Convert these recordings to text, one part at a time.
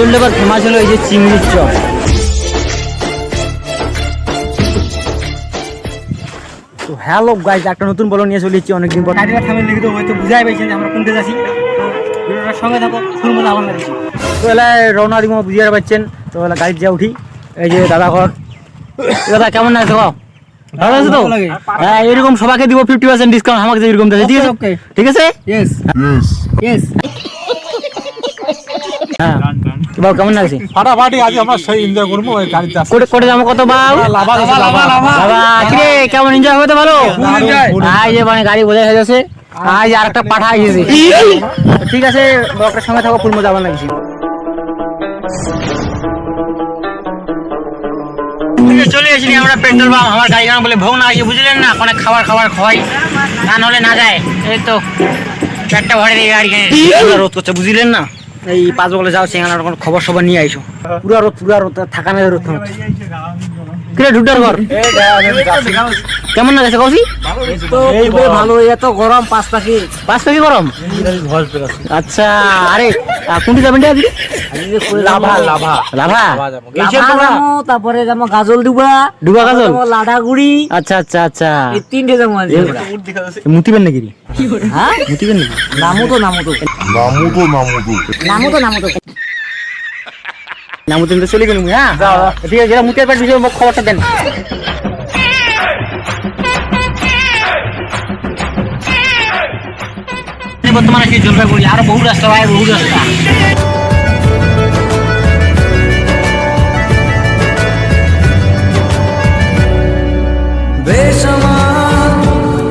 কাজল labour famous হলো এই যে চিংড়ির চপ। তো হ্যালো গাইজ, একটা নতুন বলো নিয়ে চলে এসেছি অনেকদিন পর। গাড়িটা থামের লিখিত হয়তো বুঝাই পাইছেন যে আমরা কোনতে যাচ্ছি। ভিডিওটার সঙ্গে থাকো, ফুল মজা আমার লাগছে। তো এলাকায় রওনা দিব বুঝিয়ে পাচ্ছেন। তো এলা গাড়ি যা উঠি, এই যে দাদা ঘর। দাদা কেমন আছে বাবা? ভালো আছে তো? হ্যাঁ, এরকম সবাইকে দিব 50% ডিসকাউন্ট, আমাকে এরকম দেবে। ঠিক আছে? ঠিক আছে? Yes yes. হ্যাঁ বাবা কেমন লাগছে? ফাটাফাটি আজ আমরা সেই এনজয় করবো ওই গাড়িতে আসি। কোটে যাবো কত বাবা? বাবা কিরে কেমন এনজয় হবে তো ভালো? আই যে মানে গাড়ি বোঝাই হয়ে যাচ্ছে। আজ আর একটা পাঠা এসেছে। ঠিক আছে ব্লগটার সঙ্গে থাকো, ফুল মজা আমার লাগছে। চলে এসেছি আমরা পেট্রোল পাম্প। আমার গাড়ি গান বলে ভোগ না আছে, বুঝলেন না? অনেক খাবার খাওয়াই তা নাহলে না যায়। এই তো একটা ভরে দিয়ে গাড়ি রোদ করছে, বুঝলেন না? এই 5 বলে যাও সেখানে কোনো খবর সবার নিয়ে আইসো। পুরা রোদ থাকা না রোদ কিরে ঢুটার ঘর কেমন লাগছে কৌশি? ভালো, এত গরম 5 পাখি গরম। আচ্ছা আরে কোনটি যাবেন তারপরে যাবো গাজল ডুবা গাজল লাডাগুড়ি। আচ্ছা আচ্ছা আচ্ছা, এই 3টে যাবো। মুতিবেন নাকি? হ্যাঁ মুতিবেন নাকি? নামো তো নামুতে চলে গেল। হ্যাঁ ঠিক আছে, যেটা মুতের পাঠিয়েছে খবরটা দেন। বর্তমানে সেই জলপাইগুড়ি আরো বহু রাস্তা ভাই, বহু রাস্তা। বেশামার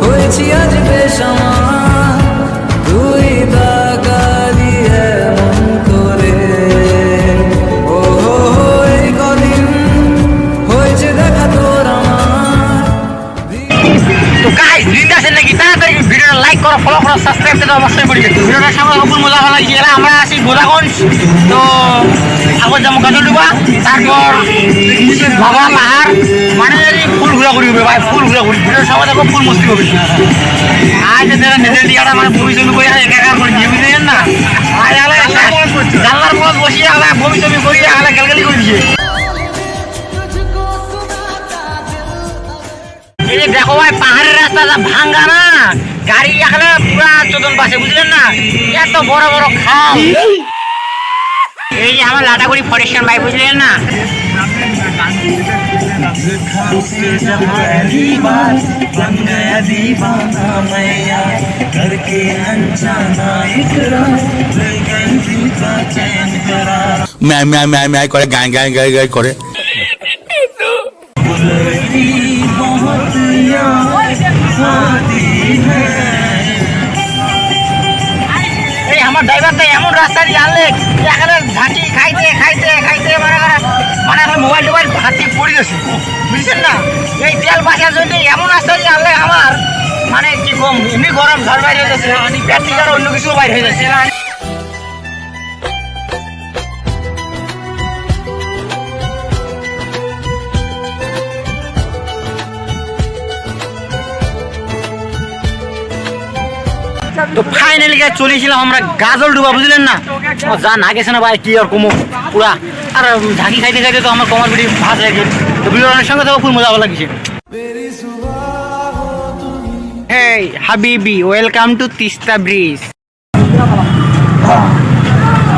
হয়েছি আজ বেশামার, তুই দাগালি এমন করে। ও এই কদিন হয়েছে দেখা তোর আমার। তো গাইস ভিডিওটা আছেন নাকি? তাড়াতাড়ি ভিডিওটা লাইক করো, ফলো করো, সাবস্ক্রাইব করতে অবশ্যই করে দিও। ভিডিওটার সামনে খুব মজা ভালো লাগছে। আমরা আছি গোদাগঞ্জ। তো আবার যাবো গাজলডুবা, তারপর বাবা পাহাড়, মানে ফুল ঘোরাঘুরি হবে ভাই, ফুল ঘোরাঘুরি। ভিডিওর সময় দেখো ফুল মস্তি হবে। আজ যারা নিজের দিয়াটা মানে বমি চমি করে একা করে দিয়ে বুঝলেন না? আজ জানলার পথ বসিয়ে আলা বমি চমি করিয়ে আলা গালগালি করে দিয়ে। এই যে দেখো ভাই পাহাড়ের রাস্তা ভাঙ্গা না, গাড়ি এখানে পুরা চোদন পাশে, বুঝলেন না? এত বড় বড় খাল। এই যে আমার লাটাগুড়ি ফরেস্টার ভাই, বুঝলেন না? ম্যায় করে গায় করে। এই আমার ড্রাইভারটা এমন রাস্তা দিয়ে আনলে এখানে ঝাঁটি খাইতে মানে মোবাইল টোবাইল হাতি পড়ে গেছে, বুঝছেন না? এই তেল বাঁচার জন্য এমন রাস্তা দিয়ে আনলে আমার মানে কি কম, এমনি গরম ঝড় বাইরে হয়ে যাচ্ছে, পেট থেকে অন্য কিছু বাইরে হয়ে যাচ্ছে। তো ফাইনালি চলেছিলাম আমরা গাজলডুবা, বুঝলেন না? যা না গেছে না ভাই, কি আর কমো পুরা। আর ঝাঁকি খাইতে তো আমার কমার পিঠে ভাত লাগে। তো ভিডিওর সঙ্গে তো খুব মজা লাগছে। হেই হাবিবি, ওয়েলকাম টু তিস্তা ব্রিজ।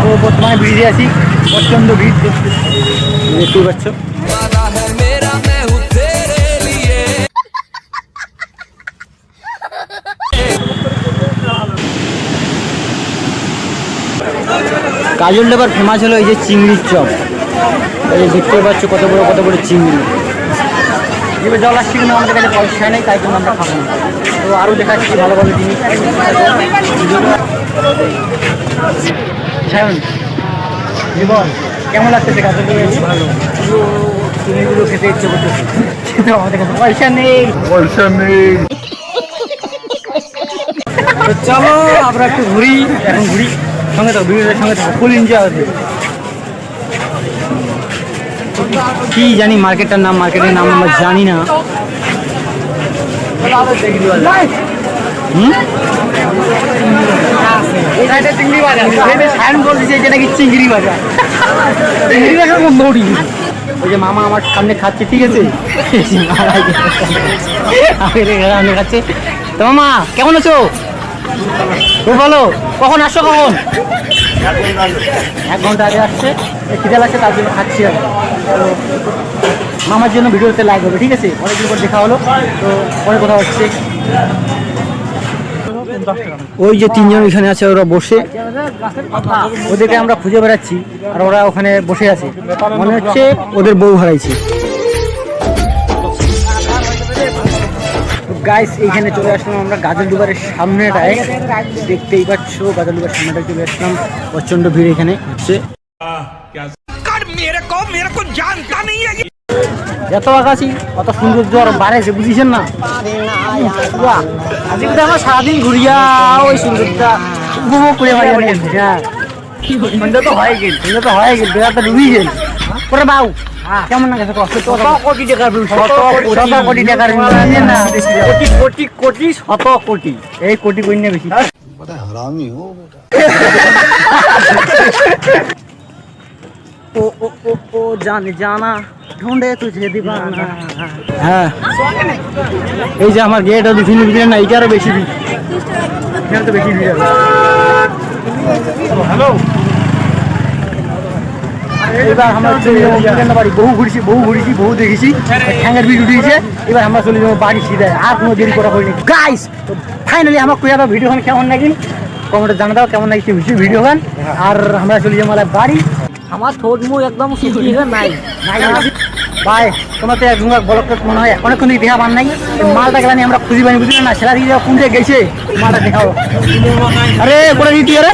ও বর্তমানে ব্রিজে আছি, প্রচন্ড ভিড় দেখতেই পাচ্ছ। কাজল লেবার ফেমাস হলো এই যে চিংড়ির চপ। এই যে দেখতে পাচ্ছ কত বড় চিংড়ি। এবার জল আসছে কিন্তু আমাদের কাছে পয়সা নেই, তাই জন্য আমরা খাবো না। তো আরও দেখাচ্ছি ভালো জিনিস। জীবন কেমন লাগতেছে কাজল লেবার? ভালো, চিংড়িগুলো খেতে ইচ্ছে করতেছে, কিন্তু আমাদের কাছে পয়সা নেই। তো চলো আমরা একটু ঘুরি, এখন ঘুরি সঙ্গে থাকো, ভিডিওটার সঙ্গে থাকো, ফুল এনজয় হবে। কি জানি মার্কেটের নাম আমরা জানি না। এই সাইডে চিংড়ি বাজার, এই যে সায়ন বলছে এটা নাকি চিংড়ি বাজার। চিংড়ি বাজার নড়ি। ওই যে মামা আমার সামনে খাচ্ছে, ঠিক আছে? সামনে খাচ্ছে। তো মামা কেমন আছো? খুব ভালো। কখন আসছো? কখন? 1 ঘন্টা আগে আসছে। খিদে লাগছে তার জন্য খাচ্ছি আর কি। তো মামার জন্য ভিডিওতে লাইক হবে, ঠিক আছে? অনেকদিন পর দেখা হলো, তো পরে কথা হচ্ছে। ওই যে 3 জন এখানে আছে, ওরা বসে, ওদেরকে আমরা খুঁজে বেড়াচ্ছি আর ওরা ওখানে বসে আছে। মনে হচ্ছে ওদের বউ হারাইছে। গাইস এইখানে চলে আসলাম আমরা গাজলডুবারের সামনেটায়, দেখতেই পাচ্ছ গাজলডুবার সামনেটায় চলে আসলাম। প্রচন্ড ভিড় এখানে হচ্ছে। যত আকাশি অত সৌন্দর্য আর বাড়াইছে, বুঝিছেন না? আজকে আমরা সারাদিন ঘুরিয়া ওই সৌন্দর্যটা উপভোগ করে বাড়ি। হ্যাঁ, সন্ধ্যা তো হয়ে গেল, বেড়াতে ডুবি গেল। করে বাউ কেমন না গেছে? কত কোটি টাকার বিল, শত কোটি টাকার বিল না, কোটি কোটি কোটি শত কোটি, এই কোটি কই না বেশি। ও ও ও ও জানে জানা ঢুঁড়ে তুঝে দিবানা। হ্যাঁ, এই যে আমার গেট আছে ভিড় না, এইটারও বেশি ভিড়, এখানে তো বেশি ভিড় আছে। হ্যালো, এবার আমরা চলে যাবো বাড়ি। বহু ঘুরেছি, বহু দেখেছি, ঠ্যাঙ্গের ভিড় উঠেছে। এবার আমরা চলে যাবো বাড়ি সিধে, আর কোনো দেরি করা হয়নি। গাইস ফাইনালি আমার কুয়া দাও ভিডিও কেমন লাগি কমেন্টে জানা দাও, কেমন লাগছে ভিডিও গান। আর আমরা চলে যাবো বাড়ি। আমার ঠোঁট মুখ একদম শুকিয়ে নাই। ভাই তোমার তো একদম ব্লক মনে হয় অনেকক্ষণ থেকে দেখা পান নাই। মালটা গেলানি আমরা খুঁজি পাইনি, বুঝলি না? সেলা দিয়ে কোন দিকে গেছে মালটা দেখাও। আরে করে দিতি রে,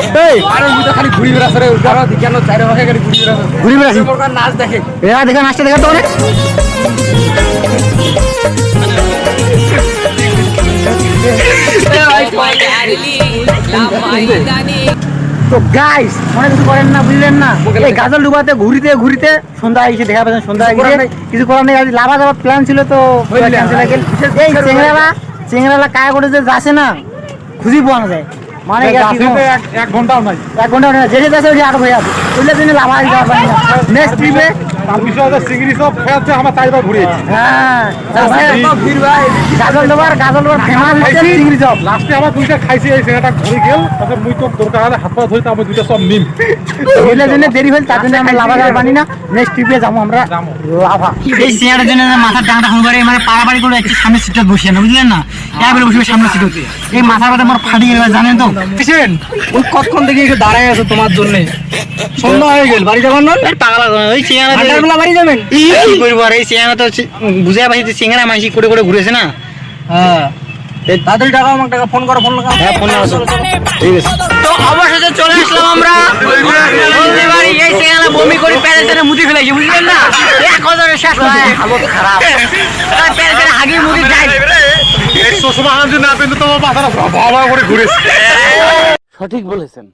খালি ঘুরি বেড়াচ্ছে রে, কেন চাইরে ভাগে গাড়ি ঘুরি বেড়াচ্ছে, ঘুরি বেড়াছি নাচ দেখে। এরা দেখা নাচটা দেখা তো অনেক। তো গাইস অনেক কিছু করেন না, বুঝলেন না? এই গাজলডুবাতে ঘুরিতে ঘুরিতে সন্ধ্যা এসে দেখা পেয়েছেন, সন্ধ্যা এসে কিছু করার নেই। লাভা যাওয়ার প্ল্যান ছিল তো ক্যান্সেল হয়ে গেল। এই চেংড়ালা কায়া করে যে যাচ্ছে না, খুঁজি পাওয়া যায় মানে 1 ঘন্টাও নাই, 1 ঘন্টা যেতে যাচ্ছে ওই আটক হয়ে আছে। ওইটা জন্য লাভা যাওয়া পারি না। নেক্সট ট্রিপে তার বিষয় হচ্ছে চিংড়ি সব খেয়াচ্ছে, আমার তাইবার ঘুরিয়েছি। হ্যাঁ গাজলডুবার ফেমাস হচ্ছে চিংড়ি চপ। লাস্টে আমার 2টা খাইছি, এই ছেলেটা ঘুরে গেল। তারপর মুই তো দরকার হলে হাত পা ধরতে আমার 2টা সব নিম। ওইটার জন্য দেরি হল, তার জন্য আমরা লাভা যাওয়ার পানি না। নেক্সট ট্রিপে যাবো আমরা লাভা। এই চেয়ারের জন্য মাথার ডাংটা ফোন করে মানে পাড়াপাড়ি করে একটু সামনের সিটটা বসিয়ে না, বুঝলেন না? একবারে বসবে সামনের সিট হচ্ছে। এই মাথার ব্যথা আমার ফাটিয়ে গেল, জানেন তো? ওই কতক্ষণ থেকে এসে দাঁড়ায় আছে তোমার জন্য, সন্ধ্যা হয়ে গেল, বাড়ি যাবার নয়। পাগলা ওই চেয়ারা বাড়ি যাবেন? কি করবো আর এই চেয়ারা তো বুঝে পাইছি চেঙ্গা মাইসি করে করে ঘুরেছে না। হ্যাঁ, তাড়াতাড়ি টাকা আমাকে টাকা ফোন করো, ফোন লাগা। হ্যাঁ ফোন লাগাচ্ছ, ঠিক আছে। তো অবশেষে চলে আসলাম আমরা বাড়ি। এই চেঙ্গা বমি করে প্যারেন্টে মুতি ফেলেছি, বুঝলেন না? এক কথার শেষ হয়, হালত খারাপ। প্যারেন্টে হাগি মুতি যায়। শ্বশুর আমার জন্য আপনি তো তোমার মাথাটা ভালো করে ঘুরেছে। সঠিক বলেছেন।